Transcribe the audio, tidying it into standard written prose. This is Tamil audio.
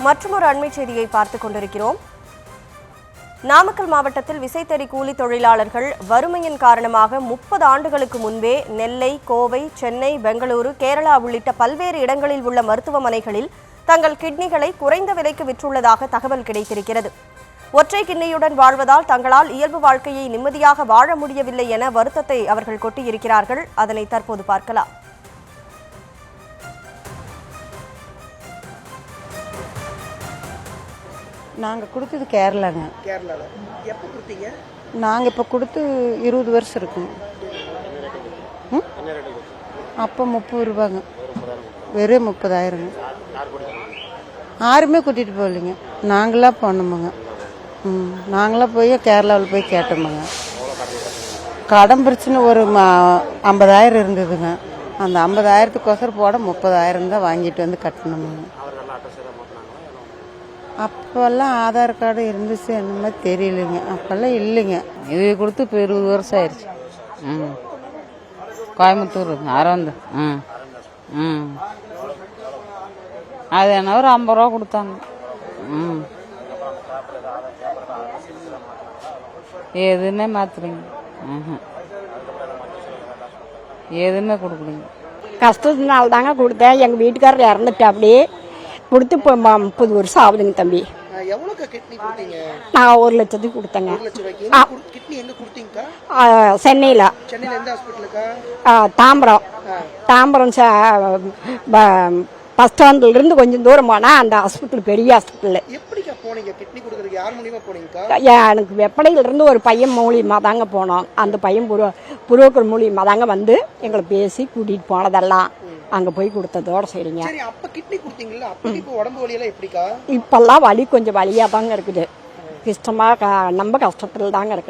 மற்றொரு அண்மைச் செய்தியை பார்த்துக் கொண்டிருக்கிறோம். நாமக்கல் மாவட்டத்தில் விசைத்தறி கூலி தொழிலாளர்கள் வறுமையின் காரணமாக 30 ஆண்டுகளுக்கு முன்பே நெல்லை, கோவை, சென்னை, பெங்களூரு, கேரளா உள்ளிட்ட பல்வேறு இடங்களில் உள்ள மருத்துவமனைகளில் தங்கள் கிட்னிகளை குறைந்த விலைக்கு விற்றுள்ளதாக தகவல் கிடைத்திருக்கிறது. ஒற்றை கிட்னியுடன் வாழ்வதால் தங்களால் இயல்பு வாழ்க்கையை நிம்மதியாக வாழ முடியவில்லை என வருத்தத்தை அவர்கள் கொட்டியிருக்கிறார்கள். அதனை தற்போது பார்க்கலாம். நாங்கள் கொடுத்தது கேரளாங்க. கேரளாவில் எப்போ கொடுத்தீங்க? நாங்கள் இப்போ கொடுத்து 20 வருஷம் இருக்குங்க. அப்போ 30 ரூபாங்க, வெறும் 30,000ங்க. யாருமே கூட்டிகிட்டு போகலைங்க, நாங்களாக போனோமுங்க. நாங்களாக போய் கேரளாவில் போய் கேட்டோமுங்க. கடன் பிரச்சனை ஒரு 50,000 இருந்ததுங்க. அந்த 50,000த்துக்கோசரம் போட 30,000 தான் வாங்கிட்டு வந்து கட்டணுமுங்க. அப்போல்லாம் ஆதார் கார்டு இருந்துச்சு அந்த மாதிரி தெரியலைங்க, அப்போல்லாம் இல்லைங்க. இது கொடுத்து இப்போ 20 வருஷம் ஆயிடுச்சு. கோயம்புத்தூர் அரவந்து. அது என்ன ஒரு 50 ரூபா கொடுத்தாங்க. எதுவுமே மாத்துறீங்க, எதுவுமே கொடுக்குறீங்க. கஷ்டத்தினால தாங்க கொடுத்தேன். எங்கள் வீட்டுக்காரர் இறந்துட்டு அப்படியே கொடுத்து இப்போ 30 வருஷம் ஆகுதுங்க தம்பி. எவ்வளோக்கா கிட்னி கொடுத்தீங்க? நான் 1 லட்சத்துக்கு கொடுத்தேங்க. 1 லட்ச ரூபாய்க்கு கிட்னி எங்க கொடுத்தீங்கக்கா? சென்னையில். சென்னையில் எந்த ஹாஸ்பிட்டலுக்கா? தாம்பரம் பஸ் ஸ்டாண்ட்லேருந்து கொஞ்சம் தூரம் போனால் அந்த ஹாஸ்பிட்டல் பெரிய ஹாஸ்பிட்டல். எப்படிக்கா போனீங்க? கிட்னி கொடுக்குறதுக்கு யார் மூலியமா போனீங்கக்கா? எனக்கு வெப்படையிலேருந்து ஒரு பையன் மூலியமாக தாங்க போனோம். அந்த பையன் புரோக்கர் மூலியமாக தாங்க வந்து எங்களை பேசி கூட்டிகிட்டு போனதெல்லாம் அங்கே போய் கொடுத்ததோட சரிங்க. சரி, அப்போ கிட்னி கொடுத்தீங்களா? அப்போ இப்போ உடம்பு வலியெல்லாம் எப்படிக்கா? இப்போல்லாம் வலி கொஞ்சம் வலியாக தாங்க இருக்குது. கஷ்டமாக ரொம்ப கஷ்டத்தில் தாங்க இருக்குது.